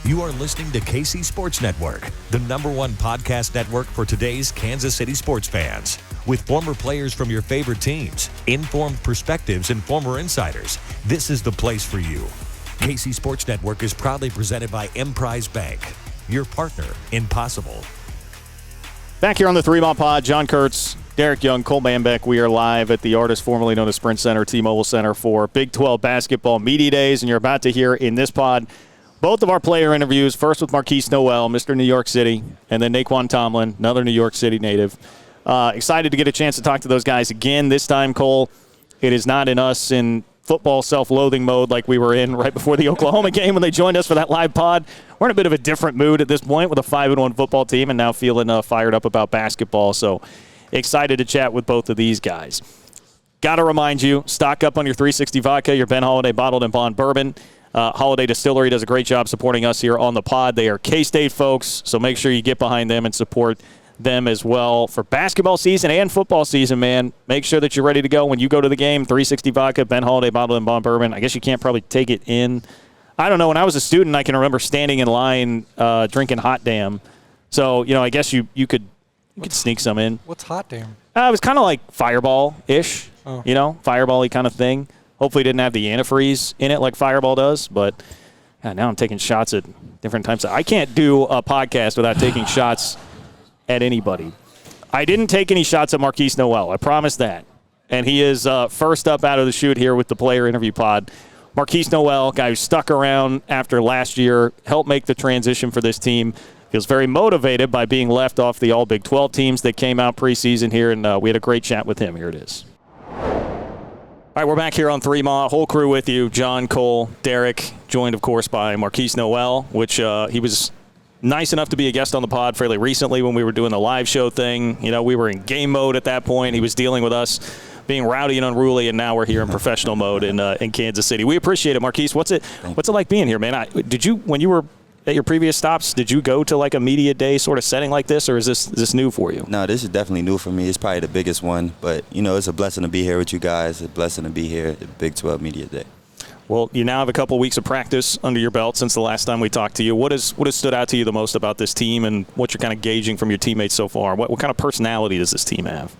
You are listening to KC Sports Network, the #1 podcast network for today's Kansas City sports fans. With former players from your favorite teams, informed perspectives, and former insiders, this is the place for you. KC Sports Network is proudly presented by Emprise Bank, your partner in possible. Back here on the Three Mile Pod, John Kurtz, Derek Young, Cole Manbeck. We are live at the Artist formerly known as Sprint Center, T-Mobile Center, for Big 12 Basketball Media Days, and you're about to hear in this pod both of our player interviews, first with Markquis Nowell, Mr. New York City, and then Nae'qwan Tomlin, another New York City native. Excited to get a chance to talk to those guys again. This time, Cole, it is not in us in football self-loathing mode like we were in right before the Oklahoma game when they joined us for that live pod. We're in a bit of a different mood at this point with a 5-1 football team and now feeling fired up about basketball. So excited to chat with both of these guys. Got to remind you, stock up on your 360 vodka, your Ben Holiday bottled and bond bourbon. Holiday Distillery does a great job supporting us here on the pod. They are K-State folks, so make sure you get behind them and support them as well for basketball season and football season, man. Make sure that you're ready to go when you go to the game. 360 vodka, Ben Holiday bottled and bond bourbon. I guess you can't probably take it in. I don't know. When I was a student, I can remember standing in line drinking Hot Damn. So, I guess you could sneak some in. What's Hot Damn? It was kind of like Fireball-ish, Fireball-y kind of thing. Hopefully it didn't have the antifreeze in it like Fireball does, but now I'm taking shots at different times. I can't do a podcast without taking shots at anybody. I didn't take any shots at Markquis Nowell. I promise that. And he is first up out of the chute here with the player interview pod. Markquis Nowell, guy who stuck around after last year, helped make the transition for this team. Feels very motivated by being left off the all Big 12 teams that came out preseason here, and we had a great chat with him. Here it is. All right, we're back here on 3 Mile. Whole crew with you, John, Cole, Derek, joined, of course, by Markquis Nowell, which he was nice enough to be a guest on the pod fairly recently when we were doing the live show thing. We were in game mode at that point. He was dealing with us being rowdy and unruly, and now we're here in professional mode in Kansas City. We appreciate it, Markquis. What's it like being here, man? When you were at your previous stops, did you go to like a media day sort of setting like this, or is this new for you? No, this is definitely new for me. It's probably the biggest one, but it's a blessing to be here with you guys. It's a blessing to be here at the Big 12 Media Day. Well, you now have a couple weeks of practice under your belt since the last time we talked to you. What has stood out to you the most about this team, and what you're kind of gauging from your teammates so far? What kind of personality does this team have?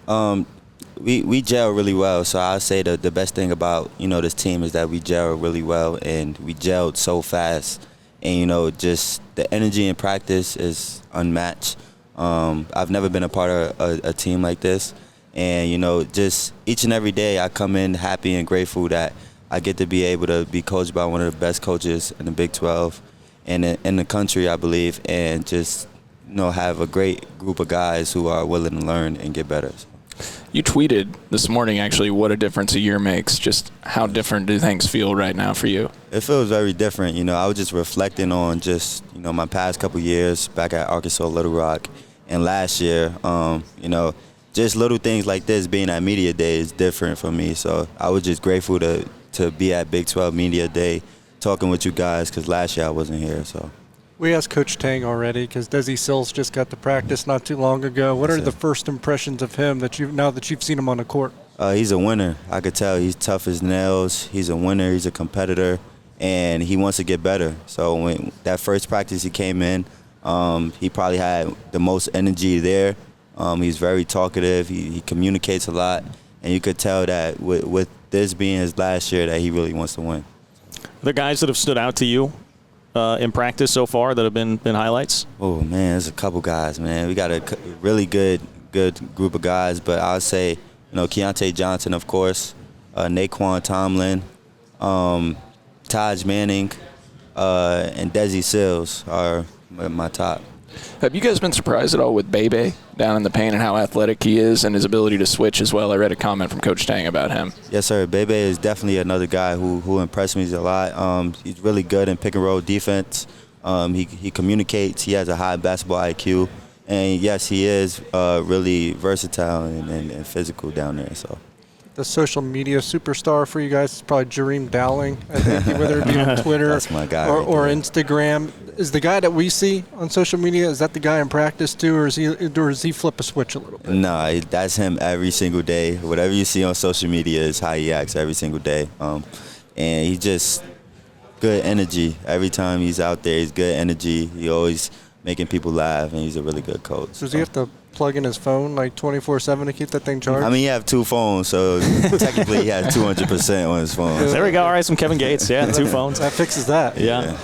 We gel really well, so I'd say the best thing about this team is that we gel really well, and we gelled so fast. And, just the energy in practice is unmatched. I've never been a part of a team like this. And, just each and every day I come in happy and grateful that I get to be able to be coached by one of the best coaches in the Big 12 and in the country, I believe, and just, have a great group of guys who are willing to learn and get better. You tweeted this morning, actually, what a difference a year makes. Just how different do things feel right now for you? It feels very different. I was just reflecting on just, my past couple years back at Arkansas Little Rock and last year. Just little things like this being at Media Day is different for me. So I was just grateful to be at Big 12 Media Day talking with you guys because last year I wasn't here. So. We asked Coach Tang already because Desi Sills just got to practice not too long ago. What are the first impressions of him now that you've seen him on the court? He's a winner. I could tell he's tough as nails. He's a winner. He's a competitor, and he wants to get better. So when that first practice he came in, he probably had the most energy there. He's very talkative. He communicates a lot, and you could tell that with this being his last year that he really wants to win. The guys that have stood out to you in practice so far that have been highlights? Oh, man, there's a couple guys, man. We got a really good group of guys, but I would say, Keontae Johnson, of course, Nae'qwan Tomlin, Taj Manning, and Desi Sills are my top. Have you guys been surprised at all with Bebe down in the paint and how athletic he is and his ability to switch as well? I read a comment from Coach Tang about him. Yes, sir. Bebe is definitely another guy who impressed me a lot. He's really good in pick-and-roll defense. He communicates. He has a high basketball IQ. And, yes, he is really versatile and physical down there. So. The social media superstar for you guys is probably Jareem Dowling, I think, whether it be on Twitter That's my guy or Instagram. Is the guy that we see on social media, is that the guy in practice too, or does he flip a switch a little bit? No, that's him every single day. Whatever you see on social media is how he acts every single day. And good energy. Every time he's out there, he's good energy. He always making people laugh, and he's a really good coach. Does he have to plug in his phone like 24/7 to keep that thing charged? I mean, he have 2 phones, so technically he has 200% on his phone. There we go. All right, some Kevin Gates. Yeah, 2 phones. That fixes that. Yeah.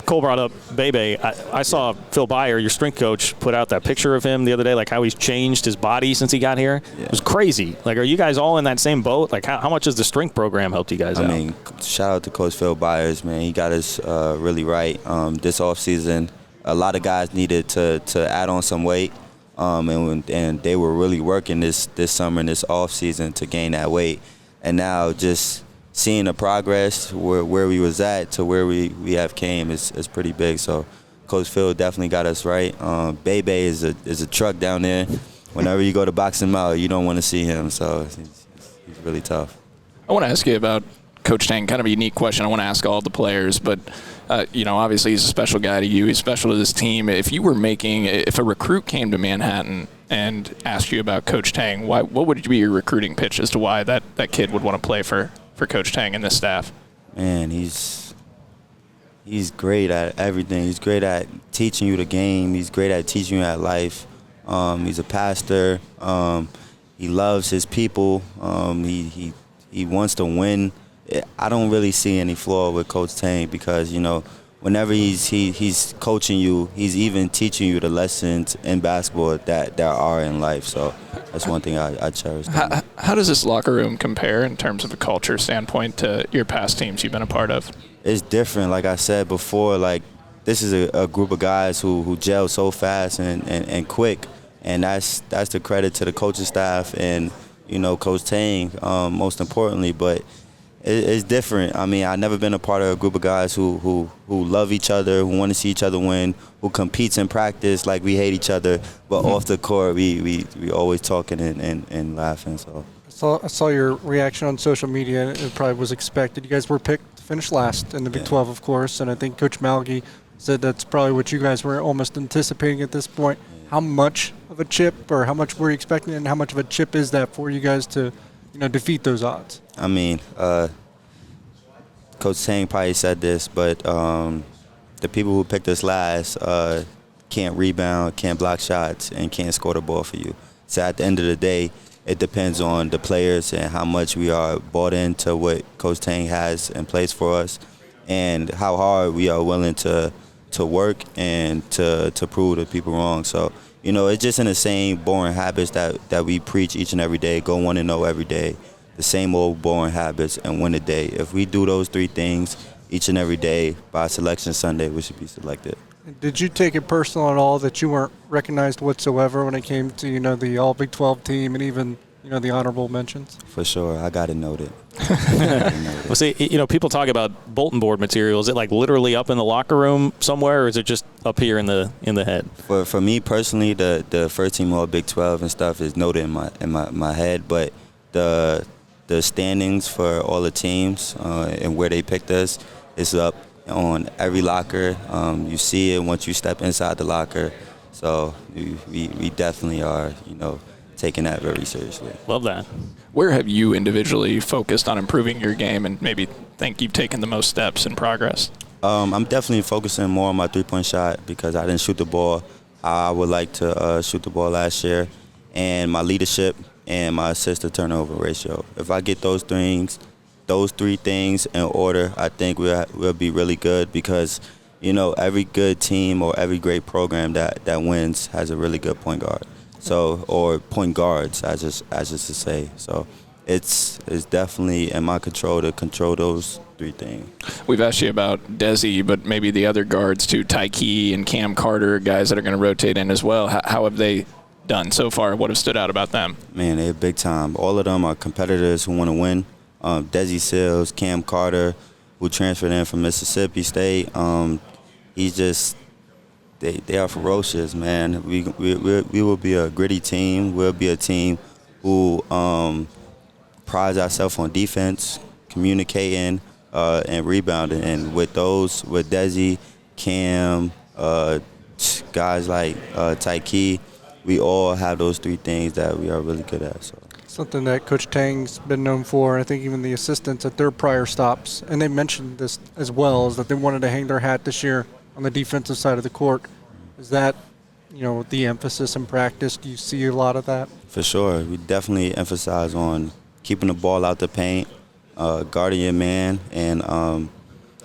Cole brought up Bebe. I saw Phil Byer, your strength coach, put out that picture of him the other day, like how he's changed his body since he got here. Yeah. It was crazy. Like, are you guys all in that same boat? Like, how much has the strength program helped you guys out? I mean, shout out to Coach Phil Byers, man. He got us really right. This offseason, a lot of guys needed to add on some weight. And they were really working this summer and this off season to gain that weight. And now just seeing the progress where we was at to where we have came is pretty big. So Coach Phil definitely got us right. Bebe is a truck down there. Whenever you go to Boxing Mile, you don't want to see him. So he's really tough. I want to ask you about Coach Tang, kind of a unique question. I want to ask all the players, but obviously he's a special guy to you. He's special to this team. If a recruit came to Manhattan and asked you about Coach Tang, what would be your recruiting pitch as to why that kid would want to play for Coach Tang and this staff? Man, he's great at everything. He's great at teaching you the game. He's great at teaching you at life. He's a pastor. He loves his people. He wants to win. I don't really see any flaw with Coach Tang because, whenever he's coaching you, he's even teaching you the lessons in basketball that are in life. So that's one thing I cherish. How does this locker room compare in terms of a culture standpoint to your past teams you've been a part of? It's different. Like I said before, like this is a group of guys who gel so fast and quick, and that's the credit to the coaching staff and, Coach Tang, most importantly. But it's different. I mean, I've never been a part of a group of guys who love each other, who want to see each other win, who competes in practice like we hate each other, but off the court we always talking and laughing. So I saw your reaction on social media. It probably was expected. You guys were picked to finish last in the Big 12, of course, and I think Coach Malgi said that's probably what you guys were almost anticipating at this point. How much of a chip, or how much were you expecting, and how much of a chip is that for you guys to defeat those odds? I mean, Coach Tang probably said this, but the people who picked us last can't rebound, can't block shots, and can't score the ball for you. So at the end of the day, it depends on the players and how much we are bought into what Coach Tang has in place for us and how hard we are willing to work and to prove the people wrong. So, it's just in the same boring habits that we preach each and every day, go 1-0 every day, the same old boring habits, and win a day. If we do those 3 things each and every day, by Selection Sunday, we should be selected. Did you take it personal at all that you weren't recognized whatsoever when it came to, the All Big 12 team and even, the honorable mentions? For sure. I got it noted. Well, see, people talk about bulletin board material. Is it like literally up in the locker room somewhere, or is it just up here in the head? For me personally, the first team All Big 12 and stuff is noted in my head, but the standings for all the teams and where they picked us is up on every locker. You see it once you step inside the locker. So we definitely are, taking that very seriously. Love that. Where have you individually focused on improving your game and maybe think you've taken the most steps in progress? I'm definitely focusing more on my three-point shot because I didn't shoot the ball how I would like to shoot the ball last year, and my leadership and my assist-to-turnover ratio. If I get those 3 things in order, I think we'll be really good because, every good team or every great program that wins has a really good point guard. So, or point guards, as just to say. So, it's definitely in my control to control those 3 things. We've asked you about Desi, but maybe the other guards too, Tyke and Cam Carter, guys that are going to rotate in as well. How have they done so far? What have stood out about them? Man, they're big time. All of them are competitors who want to win. Desi Sills, Cam Carter, who transferred in from Mississippi State. He's just. They are ferocious, man. We will be a gritty team. We'll be a team who prides ourselves on defense, communicating, and rebounding. And with Desi, Cam, guys like Tyke, we all have those 3 things that we are really good at. So. something that Coach Tang's been known for. I think even the assistants at their prior stops, and they mentioned this as well, is that they wanted to hang their hat this year on the defensive side of the court. Is that, the emphasis in practice? Do you see a lot of that? For sure. We definitely emphasize on keeping the ball out the paint, guarding your man, and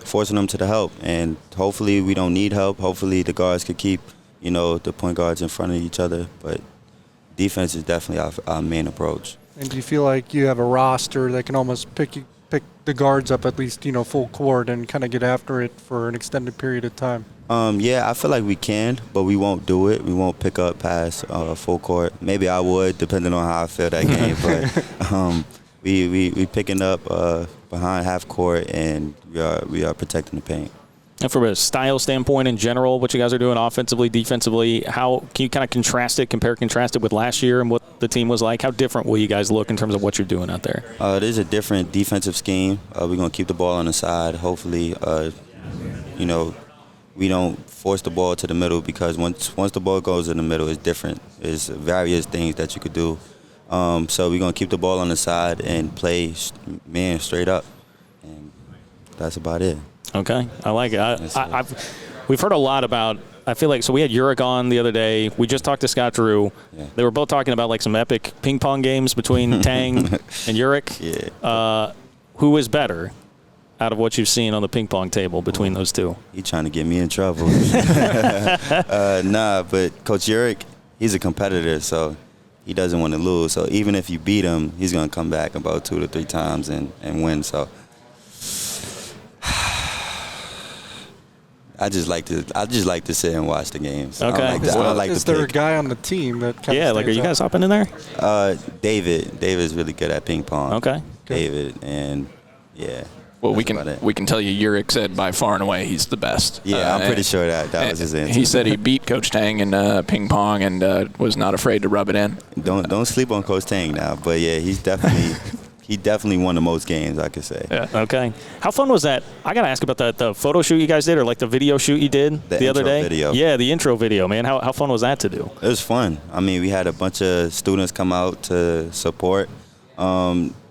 forcing them to the help. And hopefully we don't need help. Hopefully the guards could keep, the point guards in front of each other. But defense is definitely our main approach. And do you feel like you have a roster that can almost pick the guards up at least, full court and kind of get after it for an extended period of time? Yeah, I feel like we can, but we won't do it. We won't pick up past full court. Maybe I would, depending on how I feel that game. But we picking up behind half court, and we are protecting the paint. And from a style standpoint in general, what you guys are doing offensively, defensively, how can you kind of contrast it with last year and what the team was like? How different will you guys look in terms of what you're doing out there? It is a different defensive scheme. We're going to keep the ball on the side. Hopefully, we don't force the ball to the middle, because once the ball goes in the middle, it's different. There's various things that you could do. So we're going to keep the ball on the side and play man straight up. And that's about it. Okay, I like it. We've heard a lot about. I feel like, so we had Uric on the other day. We just talked to Scott Drew. Yeah. They were both talking about like some epic ping pong games between Tang and Uric. Yeah. Who is better out of what you've seen on the ping pong table between those two? He's trying to get me in trouble. But Coach Uric, he's a competitor, so he doesn't want to lose. So even if you beat him, he's going to come back about 2 to 3 times and win. So I just like to sit and watch the games. Okay. Is there a guy on the team that kind of are you guys hopping in there? David. David's really good at ping pong. Okay. David, and yeah. Well, we can tell you Uric said by far and away he's the best. Yeah, I'm pretty sure that was his answer. He said he beat Coach Tang in ping pong and was not afraid to rub it in. Don't sleep on Coach Tang now, but yeah, he definitely won the most games, I could say. Yeah. Okay. How fun was that? I got to ask about the photo shoot you guys did, or like the video shoot you did the other day. Video. Yeah, the intro video, man. How fun was that to do? It was fun. I mean, we had a bunch of students come out to support.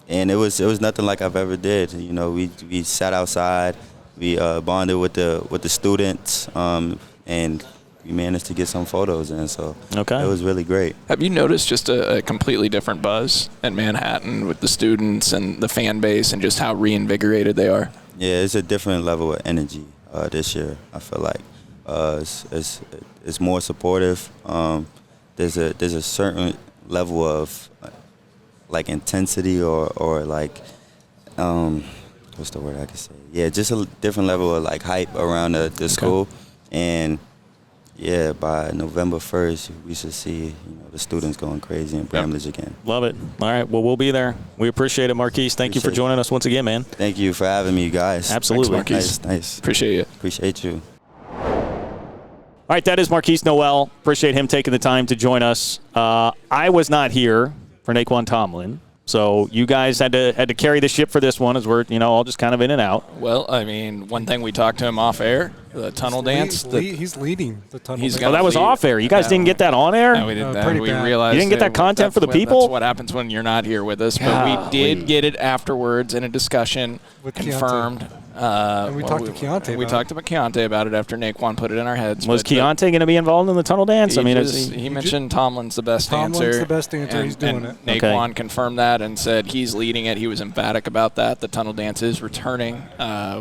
And it was nothing like I've ever did. We sat outside, we bonded with the students, and we managed to get some photos in. So it was really great. Have you noticed just a completely different buzz in Manhattan with the students and the fan base, and just how reinvigorated they are? Yeah, it's a different level of energy this year. I feel like it's more supportive. There's a certain level of like intensity or like what's the word I can say? Yeah, just a different level of like hype around the school. And yeah, by November 1st, we should see the students going crazy in Bramlage again. Love it. All right, well, we'll be there. We appreciate it, Markquis. Thank you for joining us once again, man. Thank you for having me, guys. Absolutely. Thanks, Markquis. Nice. Appreciate it. Appreciate you. All right, that is Markquis Nowell. Appreciate him taking the time to join us. I was not here for Nae'qwan Tomlin, so you guys had to carry the ship for this one, as we're all just kind of in and out. Well, I mean, one thing we talked to him off air, the tunnel dance. He's leading the tunnel dance. That was off air. You guys didn't get that on air? No, we didn't. We realized you didn't get that content for the people? That's what happens when you're not here with us. But we did get it afterwards in a discussion, with confirmed. And we talked to Keontae. We talked to Keontae about it after Nae'Qwan put it in our heads. Was Keontae going to be involved in the tunnel dance? He mentioned Tomlin's the best answer. Tomlin's the best answer. He's doing it. Nae'Qwan confirmed that and said he's leading it. He was emphatic about that. The tunnel dance is returning.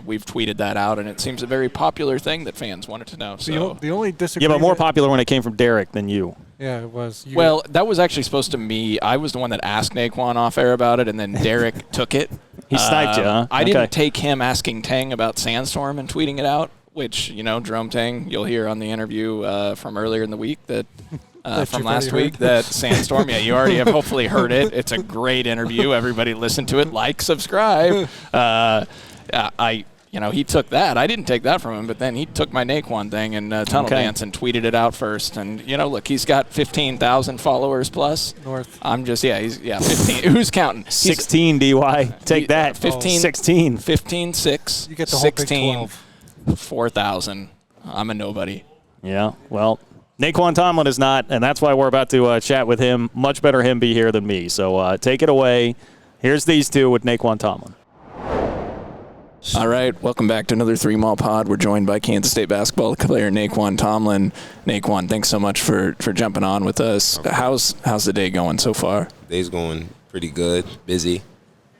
We've tweeted that out, and it seems a very popular thing that fans wanted to know. So the only disagreement. Yeah, but more popular when it came from Derek than you. Yeah, it was. Well, that was actually supposed to be. I was the one that asked Nae'Qwan off air about it, and then Derek took it. He sniped you, huh? I didn't take him asking Tang about Sandstorm and tweeting it out, which, Jerome Tang, you'll hear on the interview from earlier in the week that from last week that Sandstorm. Yeah, you already have hopefully heard it. It's a great interview. Everybody listen to it. Like, subscribe. He took that. I didn't take that from him, but then he took my Nae'Qwan thing and tunnel dance and tweeted it out first. And, look, he's got 15,000 followers plus. North. I'm just, 15. Who's counting? 16, DY. Take that. 15. 16. 15, 6. You get the 16, whole Big 12. 4,000. I'm a nobody. Yeah, well, Nae'qwan Tomlin is not, and that's why we're about to chat with him. Much better him be here than me. So take it away. Here's these two with Nae'qwan Tomlin. All right, welcome back to another 3 Mall Pod. We're joined by Kansas State basketball player Nae'qwan Tomlin. Nae'qwan, thanks so much for jumping on with us. Okay. How's the day going so far? Day's going pretty good, busy.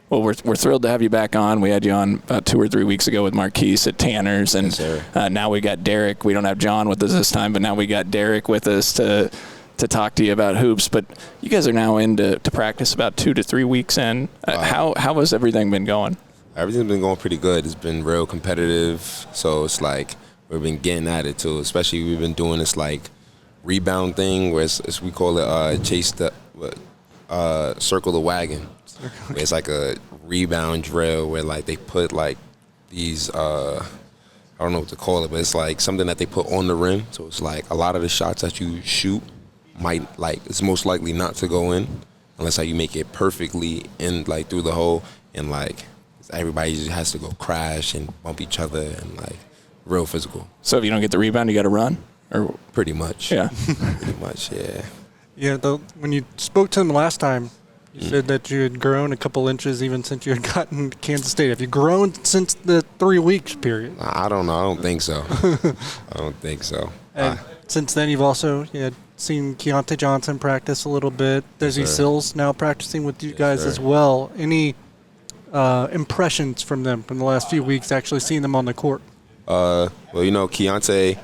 Well, we're thrilled to have you back on. We had you on about 2 or 3 weeks ago with Markquis at Tanner's, and yes, now we got Derek. We don't have John with us this time, but now we got Derek with us to talk to you about hoops. But you guys are now into practice about 2 to 3 weeks in. How has everything been going? Everything's been going pretty good. It's been real competitive, so it's like we've been getting at it too. Especially we've been doing this like rebound thing where we call it circle the wagon. It's like a rebound drill where like they put like these I don't know what to call it, but it's like something that they put on the rim. So it's like a lot of the shots that you shoot might like it's most likely not to go in unless like you make it perfectly in like through the hole, and like everybody just has to go crash and bump each other and like real physical. So if you don't get the rebound, you got to run? Or pretty much. Yeah. Pretty much, yeah. Yeah, when you spoke to him last time, you said that you had grown a couple inches even since you had gotten to Kansas State. Have you grown since the 3 weeks period? I don't know. I don't think so. I don't think so. And since then, you've also seen Keontae Johnson practice a little bit. Desi Sills now practicing with you guys as well. Any impressions from them from the last few weeks, actually seeing them on the court? Well, Keontae,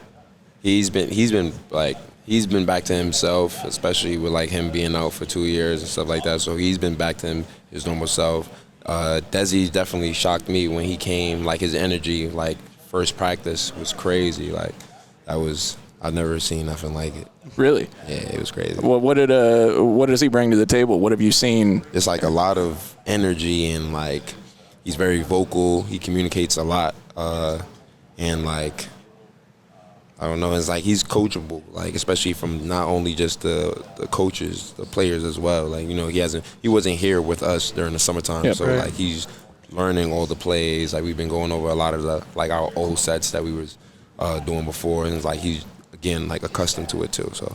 he's been back to himself, especially with like him being out for 2 years and stuff like that. So he's been back to his normal self. Desi definitely shocked me when he came. Like his energy, like first practice was crazy. Like I've never seen nothing like it. Really? Yeah, it was crazy. Well, what does he bring to the table? What have you seen? It's like a lot of energy, and like he's very vocal. He communicates a lot, and like I don't know. It's like he's coachable, like especially from not only just the coaches, the players as well. Like he wasn't here with us during the summertime, so like he's learning all the plays. Like we've been going over a lot of the like our old sets that we was doing before, and it's like he's again like accustomed to it too. So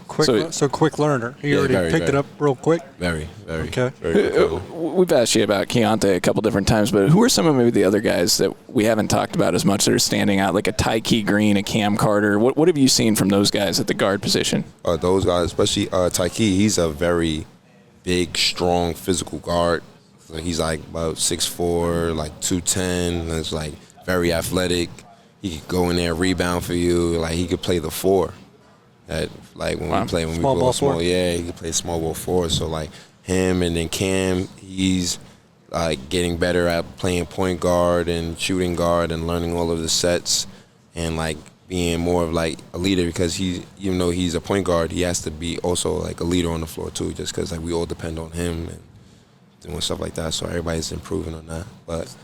quick learner. He already picked it up real quick. Very okay. Very cool. We've asked you about Keontae a couple different times, but who are some of maybe the other guys that we haven't talked about as much that are standing out, like a Tyke Green, a Cam Carter? What have you seen from those guys at the guard position? Those guys, especially Tyke, he's a very big, strong, physical guard. So he's like about 6'4", like 210, and it's like very athletic. He could go in there, rebound for you. Like he could play the 4. When we go small, he could play small ball 4. So like him, and then Cam, he's like getting better at playing point guard and shooting guard and learning all of the sets, and like being more of like a leader, because even though he's a point guard, he has to be also like a leader on the floor too, just because like we all depend on him and doing stuff like that. So everybody's improving on that. But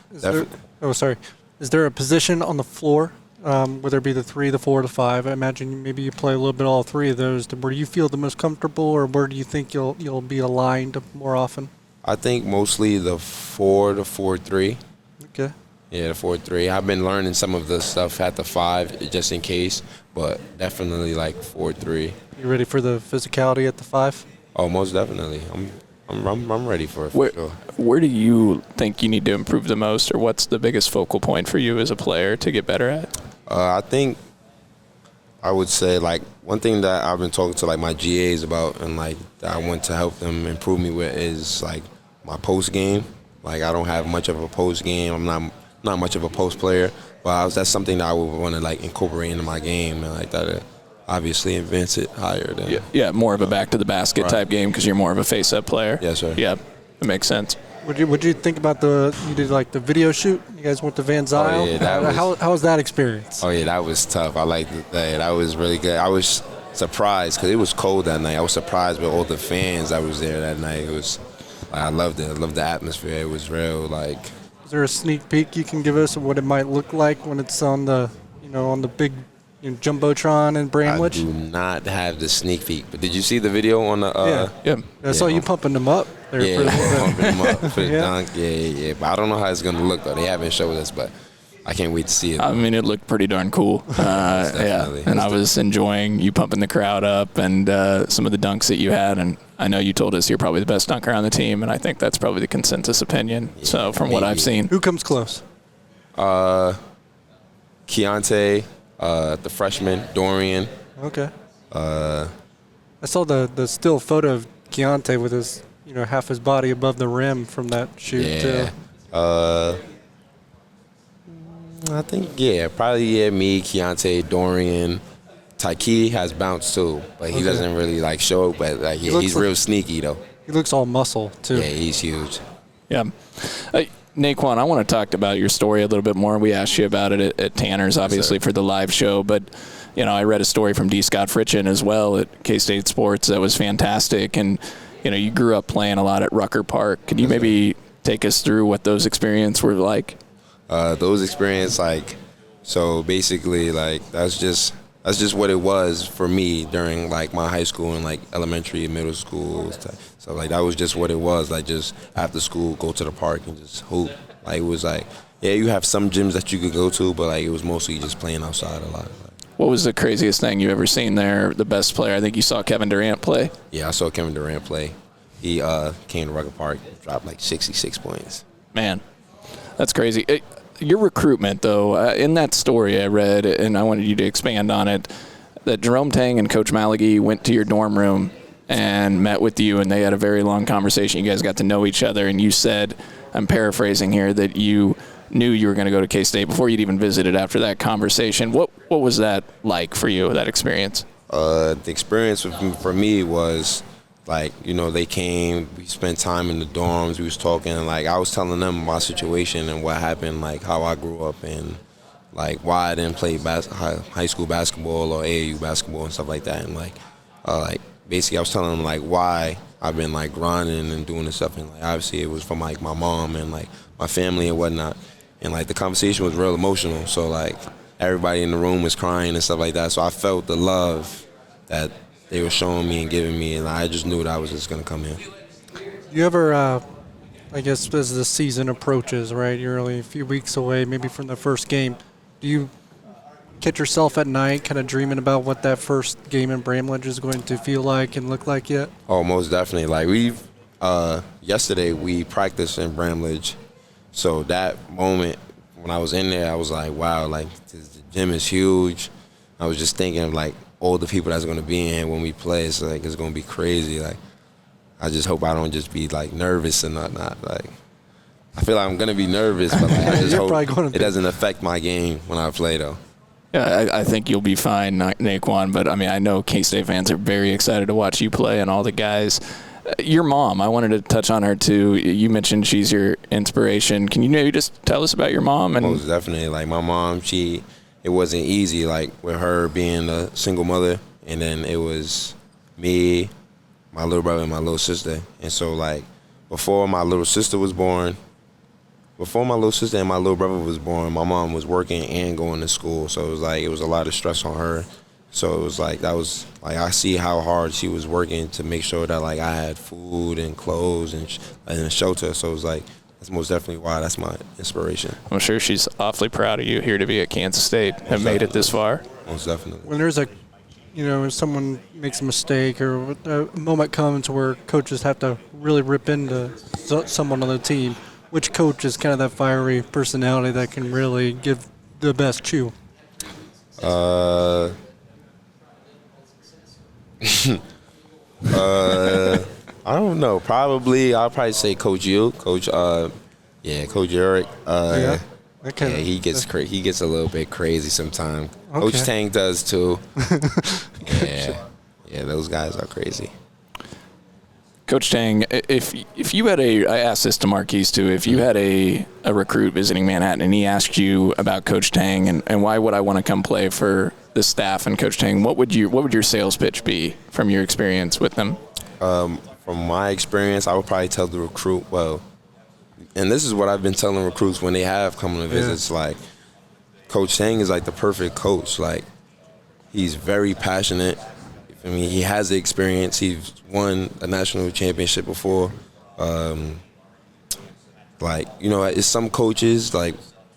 is there a position on the floor, whether it be the 3, the 4, the 5? I imagine maybe you play a little bit all 3 of those. Where do you feel the most comfortable, or where do you think you'll be aligned more often? I think mostly the 4, the 4-3. Okay. Yeah, the 4-3. I've been learning some of the stuff at the 5 just in case, but definitely like 4-3. You ready for the physicality at the 5? Oh, most definitely. I'm ready for it. For sure. Where do you think you need to improve the most, or what's the biggest focal point for you as a player to get better at? I think I would say like one thing that I've been talking to like my GAs about, and like that I want to help them improve me with, is like my post game. Like I don't have much of a post game. I'm not much of a post player, but that's something that I would want to like incorporate into my game, and like that. Obviously advance it higher than more of a back to the basket type game, because you're more of a face up player. Yes, sir. Yeah, it makes sense. What you think about you did like the video shoot? You guys went to Van Zyl. Oh, yeah, how was that experience? Oh yeah, that was tough. I liked that. That was really good. I was surprised because it was cold that night. I was surprised with all the fans that was there that night. It was, I loved it. I loved the atmosphere. It was real. Like, is there a sneak peek you can give us of what it might look like when it's on the big Jumbotron and Bramlage? I do not have the sneak peek, but did you see the video on the? I saw you pumping them up. Pumping them up for the dunk. Yeah. But I don't know how it's gonna look though. They haven't showed us, but I can't wait to see it. I mean, it looked pretty darn cool. Yeah, and I was enjoying you pumping the crowd up and some of the dunks that you had. And I know you told us you're probably the best dunker on the team, and I think that's probably the consensus opinion. Yeah, so from what I've seen. Who comes close? Keontae, the freshman, Dorian. Okay. I saw the still photo of Keontae with his, half his body above the rim from that shoot too. I think, probably me, Keontae, Dorian. Tyke has bounce too, but he doesn't really show it. But he's real sneaky though. He looks all muscle too. Yeah, he's huge. Yeah. Nae'Qwan, I want to talk about your story a little bit more. We asked you about it at Tanner's, obviously, for the live show. But, I read a story from D. Scott Fritchen as well at K-State Sports that was fantastic. And, you grew up playing a lot at Rucker Park. Can you maybe take us through what those experiences were like? Those experiences, so basically, that's just what it was for me during, my high school and, elementary and middle school. So, that was just what it was. Just after school, go to the park and just hoop. It was you have some gyms that you could go to, but, it was mostly just playing outside a lot. What was the craziest thing you ever seen there, the best player? I think you saw Kevin Durant play. Yeah, I saw Kevin Durant play. He came to Rucker Park, dropped, 66 points. Man, that's crazy. Your recruitment, though, in that story I read, and I wanted you to expand on it, that Jerome Tang and Coach Malaghy went to your dorm room and met with you, and they had a very long conversation. You guys got to know each other, and you said, I'm paraphrasing here, that you knew you were going to go to K-State before you'd even visited after that conversation. What was that like for you, that experience? The experience for me was, they came, we spent time in the dorms, we was talking, I was telling them my situation and what happened, how I grew up and, why I didn't play high school basketball or AAU basketball and stuff like that. And, basically I was telling them, why I've been, grinding and doing this stuff. And, obviously it was from, my mom and, my family and whatnot. And, the conversation was real emotional. So, everybody in the room was crying and stuff like that. So I felt the love that they were showing me and giving me, and I just knew that I was just going to come in. You ever, I guess as the season approaches, right, you're only a few weeks away maybe from the first game, do you catch yourself at night kind of dreaming about what that first game in Bramlage is going to feel like and look like yet? Oh, most definitely. Yesterday we practiced in Bramlage, so that moment when I was in there, I was like, wow, the gym is huge. I was just thinking of, all the people that's going to be in here when we play. It's it's going to be crazy. I just hope I don't just be nervous and not. I feel like I'm going to be nervous, but I just hope it doesn't affect my game when I play though. Yeah, I think you'll be fine, Nae'Qwan. But I know K-State fans are very excited to watch you play and all the guys. Your mom, I wanted to touch on her too. You mentioned she's your inspiration. Can you maybe just tell us about your mom? And most definitely. My mom, it wasn't easy, with her being a single mother, and then it was me, my little brother, and my little sister. And so, before my little sister and my little brother was born, my mom was working and going to school. So it was a lot of stress on her. So it was I see how hard she was working to make sure that, I had food and clothes and a shelter. So it was that's most definitely why that's my inspiration. I'm sure she's awfully proud of you here to be at Kansas State and made it this far. Most definitely. When there's if someone makes a mistake or a moment comes where coaches have to really rip into someone on the team, which coach is kind of that fiery personality that can really give the best chew? I don't know. I'll probably say Coach U. Coach Eric. He gets he gets a little bit crazy sometimes. Okay. Coach Tang does too. Yeah, those guys are crazy. Coach Tang, if you had I asked this to Markquis too, if you had a recruit visiting Manhattan and he asked you about Coach Tang and why would I want to come play for the staff and Coach Tang, what would your sales pitch be from your experience with them? From my experience, I would probably tell the recruit, and this is what I've been telling recruits when they have come to visits, Coach Tang is the perfect coach. He's very passionate. He has the experience. He's won a national championship before. It's some coaches,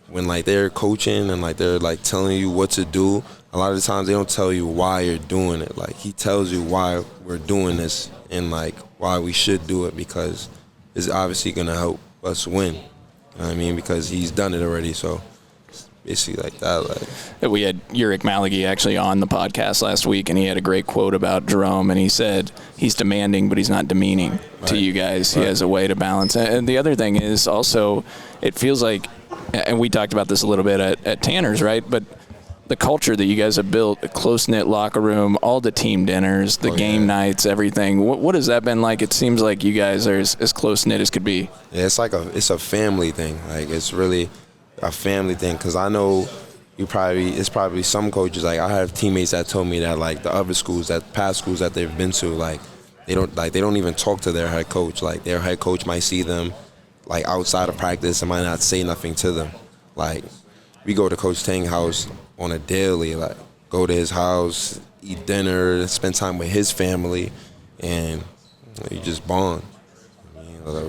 when like they're coaching and like they're like telling you what to do, a lot of the times they don't tell you why you're doing it. Like he tells you why we're doing this and like why we should do it, because it's obviously gonna help us win. You know what I mean? Because he's done it already. So basically like that. Like we had Malkquis actually on the podcast last week, and he had a great quote about Jerome, and he said he's demanding, but he's not demeaning to you guys. He has a way to balance. And the other thing is also, it feels like, and we talked about this a little bit at Tanner's, right? But the culture that you guys have built, a close-knit locker room, all the team dinners, the game nights, everything. What has that been like? It seems like you guys are as close-knit as could be. Yeah, it's a family thing. Like it's really a family thing, because I know it's probably some coaches, like I have teammates that told me that like the other schools, that past schools that they've been to, like they don't even talk to their head coach. Like their head coach might see them like outside of practice and might not say nothing to them. Like we go to Coach Tang's house on a daily, like go to his house, eat dinner, spend time with his family, and you just bond.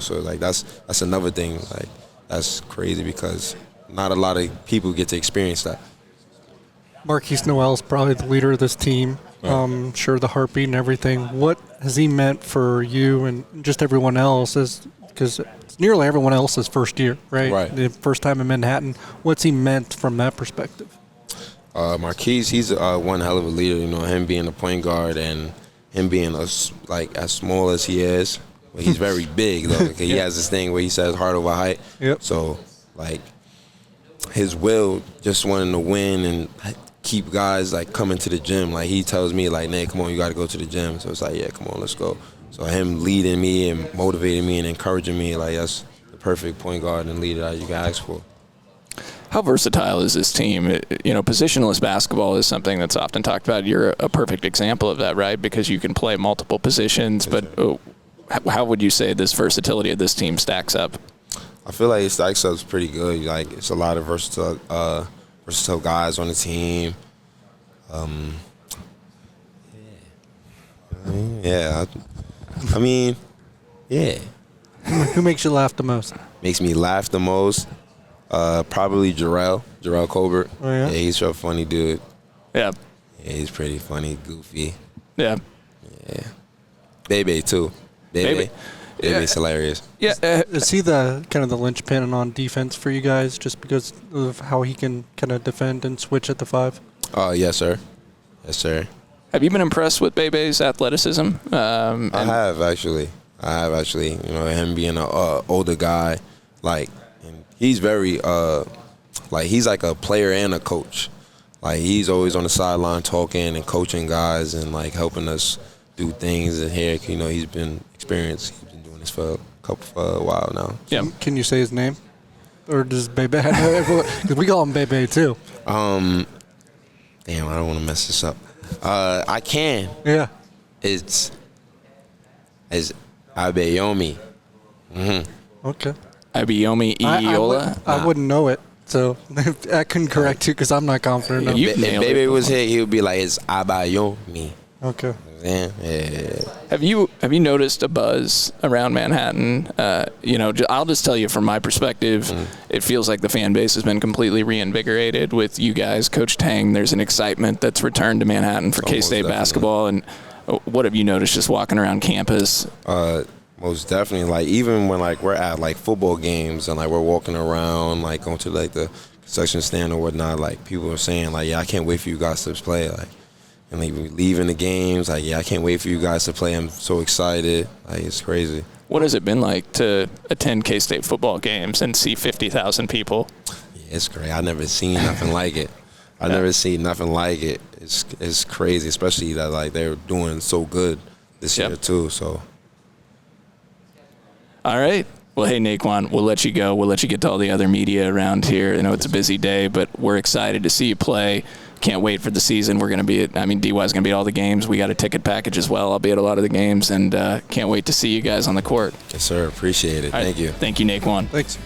So like that's another thing, like that's crazy, because not a lot of people get to experience that. Markquis Nowell is probably the leader of this team. Sure, the heartbeat and everything. What has he meant for you and just everyone else? Because it's nearly everyone else's first year, right? Right. The first time in Manhattan. What's he meant from that perspective? Markquis, he's one hell of a leader. You know, him being a point guard and him being as small as he is. But he's very big though. He has this thing where he says heart over height. Yep. So like his will, just wanting to win and keep guys like coming to the gym. Like he tells me like, "Nate, come on, you got to go to the gym." So it's like, yeah, come on, let's go. So him leading me and motivating me and encouraging me, like that's the perfect point guard and leader that you can ask for. How versatile is this team? Positionless basketball is something that's often talked about. You're a perfect example of that, right? Because you can play multiple positions. But how would you say this versatility of this team stacks up? I feel like it stacks up pretty good. Like it's a lot of versatile guys on the team. Yeah. Who makes you laugh the most? Makes me laugh the most? Probably Jarrell Colbert. Oh, yeah? Yeah, he's a funny dude. Yeah. Yeah, he's pretty funny, goofy. Yeah. Yeah. Bebe, too. Bebe's hilarious. Yeah. Is he the kind of the linchpin on defense for you guys, just because of how he can kind of defend and switch at the 5? Yes, sir. Yes, sir. Have you been impressed with Bebe's athleticism? I have actually. You know, him being an older guy, like, and he's very he's like a player and a coach. Like he's always on the sideline talking and coaching guys and like helping us do things. And here, you know, he's been experienced. He's been doing this for a while now. Yeah. Can you say his name, or does Bebe have? Because we call him Bebe too. Damn, I don't want to mess this up. I can. Yeah. It's Abayomi. Mm-hmm. Okay. Abayomi Iola? I wouldn't know it, so I couldn't correct you because I'm not confident enough. You nailed if Baby it was here, he would be like, it's Abayomi. Okay. Yeah. Have you noticed a buzz around Manhattan? I'll just tell you from my perspective, it feels like the fan base has been completely reinvigorated with you guys, Coach Tang. There's an excitement that's returned to Manhattan for K-State basketball. And what have you noticed just walking around campus? Most definitely. Like even when like we're at like football games and like we're walking around, like going to like the concession stand or whatnot, like people are saying like, yeah, I can't wait for you guys to play. Like, and like we leaving the games, like, yeah, I can't wait for you guys to play. I'm so excited. Like, it's crazy. What has it been like to attend K-State football games and see 50,000 people? Yeah, it's great. I've never seen nothing like it. I've never seen nothing like it. It's crazy, especially that like they're doing so good this year too. So. All right. Well, hey, Nae'qwan, we'll let you go. We'll let you get to all the other media around here. I know it's a busy day, but we're excited to see you play. Can't wait for the season. We're going to be DY's going to be at all the games. We got a ticket package as well. I'll be at a lot of the games, and can't wait to see you guys on the court. Yes, sir. Appreciate it. Thank you. Thank you, Nae'qwan. Thanks.